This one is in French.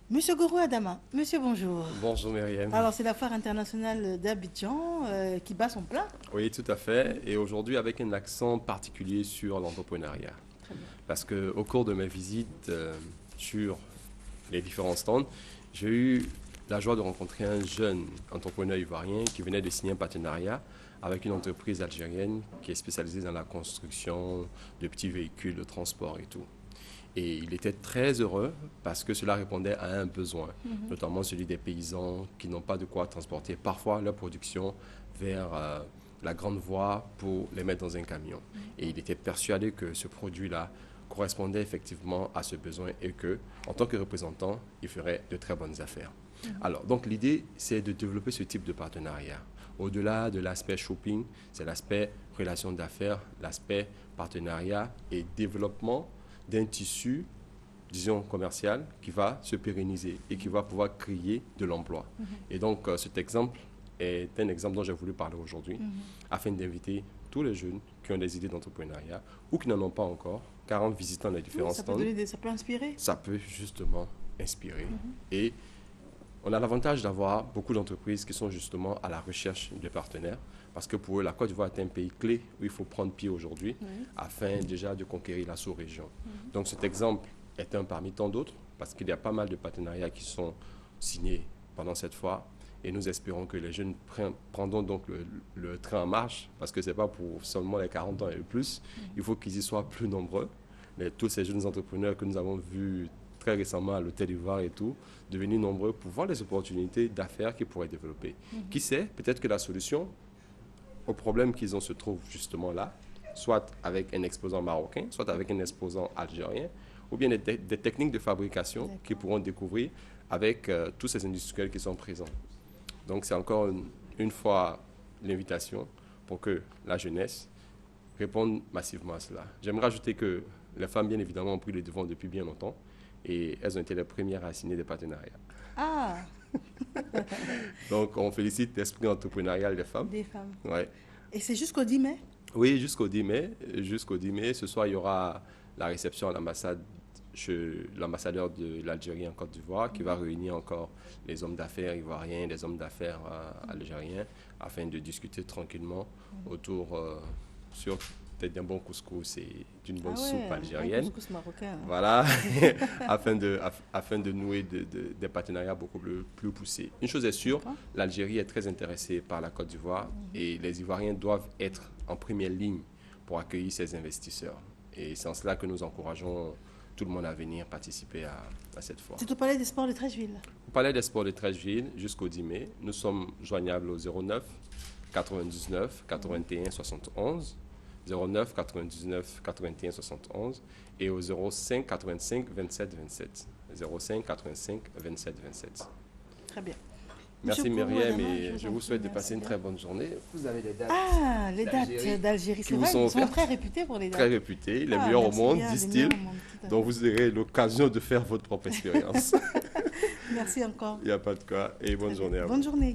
Monsieur Goro Adama, monsieur bonjour. Bonjour Myriam. Alors c'est la foire internationale d'Abidjan qui bat son plein. Oui, tout à fait. Et aujourd'hui avec un accent particulier sur l'entrepreneuriat. Très bien. Parce qu'au cours de mes visites sur les différents stands, j'ai eu la joie de rencontrer un jeune entrepreneur ivoirien qui venait de signer un partenariat avec une entreprise algérienne qui est spécialisée dans la construction de petits véhicules de transport et tout. Et il était très heureux parce que cela répondait à un besoin, notamment celui des paysans qui n'ont pas de quoi transporter parfois leur production vers la grande voie pour les mettre dans un camion. Et il était persuadé que ce produit-là correspondait effectivement à ce besoin et que, en tant que représentant, il ferait de très bonnes affaires. Alors, donc l'idée, c'est de développer ce type de partenariat. Au-delà de l'aspect shopping, c'est l'aspect relation d'affaires, l'aspect partenariat et développement d'un tissu, disons, commercial qui va se pérenniser et qui va pouvoir créer de l'emploi. Et donc, cet exemple est un exemple dont j'ai voulu parler aujourd'hui afin d'inviter tous les jeunes qui ont des idées d'entrepreneuriat ou qui n'en ont pas encore, car en visitant les différents Ça peut stands, ça peut inspirer. ça peut justement inspirer. Et on a l'avantage d'avoir beaucoup d'entreprises qui sont justement à la recherche de partenaires parce que pour eux, la Côte d'Ivoire est un pays clé où il faut prendre pied aujourd'hui afin déjà de conquérir la sous-région. Donc cet exemple est un parmi tant d'autres parce qu'il y a pas mal de partenariats qui sont signés pendant cette fois et nous espérons que les jeunes prendront donc le train en marche parce que ce n'est pas pour seulement les 40 ans et plus, il faut qu'ils y soient plus nombreux. Mais tous ces jeunes entrepreneurs que nous avons vus très récemment à l'Hôtel Ivoire et tout, devenus nombreux pour voir les opportunités d'affaires qu'ils pourraient développer. Qui sait, peut-être que la solution au problème qu'ils ont se trouve justement là, soit avec un exposant marocain, soit avec un exposant algérien, ou bien des techniques de fabrication qu'ils pourront découvrir avec tous ces industriels qui sont présents. Donc c'est encore une fois l'invitation pour que la jeunesse réponde massivement à cela. J'aimerais ajouter que les femmes, bien évidemment, ont pris le devant depuis bien longtemps et elles ont été les premières à signer des partenariats. Ah, Donc, on félicite l'esprit entrepreneurial des femmes. des femmes. Ouais. Et c'est jusqu'au 10 mai. Oui, jusqu'au 10 mai. Jusqu'au 10 mai. Ce soir, il y aura la réception à l'ambassade chez l'ambassadeur de l'Algérie en Côte d'Ivoire qui va réunir encore les hommes d'affaires ivoiriens, les hommes d'affaires algériens afin de discuter tranquillement autour sur peut-être d'un bon couscous et d'une bonne soupe algérienne. Un couscous marocain. Voilà, afin de nouer des partenariats beaucoup plus poussés. Une chose est sûre, l'Algérie est très intéressée par la Côte d'Ivoire et les Ivoiriens doivent être en première ligne pour accueillir ces investisseurs. Et c'est en cela que nous encourageons tout le monde à venir participer à cette foire. C'est au Palais des Sports de Treichville. Au Palais des Sports de Treichville jusqu'au 10 mai, nous sommes joignables au 09 99 81 71. 09 99 81 71 et au 05 85 27 27. 05 85 27 27. Très bien. Merci Monsieur Myriam Adama, et je vous souhaite de passer une très bonne journée. Vous avez des dates Ah, les dates d'Algérie, c'est vous vrai, sont ils sont offertes. très réputés pour les dates. très réputées, les Ah, meilleurs au merci monde, bien, les disent-ils. meilleurs au monde, tout à fait. Donc vous aurez l'occasion de faire votre propre expérience. Merci encore. Il n'y a pas de quoi et bonne journée à vous. Bonne journée également.